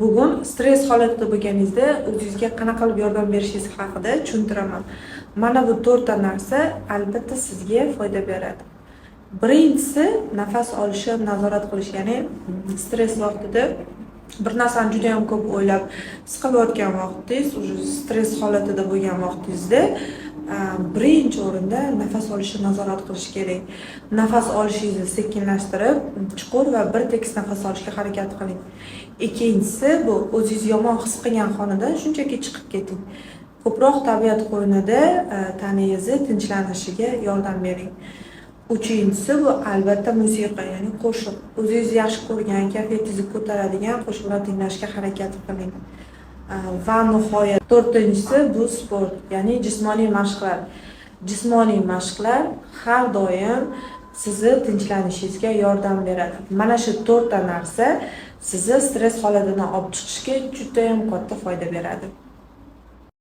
Bugun stress holatida bo'lganingizda o'zingizga qanaqa qilib yordam berishingiz haqida tushuntiraman. Mana bu 4 ta narsa albatta sizga foyda beradi. Birinchisi nafas olishni nazorat qilish, ya'ni stress vaqtida bir narsani juda ham ko'p o'ylab siqilayotgan vaqtingiz, stress holatida bo'lgan vaqtingizda birinchi o'rinda nafas olishni nazorat qilish kerak. Nafas olishingizni sekinlashtirib, chuqur va bir tekis nafas olishga harakat qiling. Ikkinchisi bu o'zingiz yomon his qilgan xonadan shunchaki chiqib keting. Ko'proq tabiat qo'ynida taningizni tinchlanishiga yordam bering. Uchinchisi bu albatta musiqa, ya'ni qo'shiq. O'zingiz yaxshi ko'rgan, kayfiyatingizni ko'taradigan qo'shiqlar tinglashga harakat qiling. Va nihoyat to'rtinchisi bu sport, ya'ni jismoniy mashqlar. Jismoniy mashqlar har doim sizni tinchlanishingizga yordam beradi. Mana shu 4 ta narsa sizni stress holatidan olib chiqishga juda ham katta foyda beradi.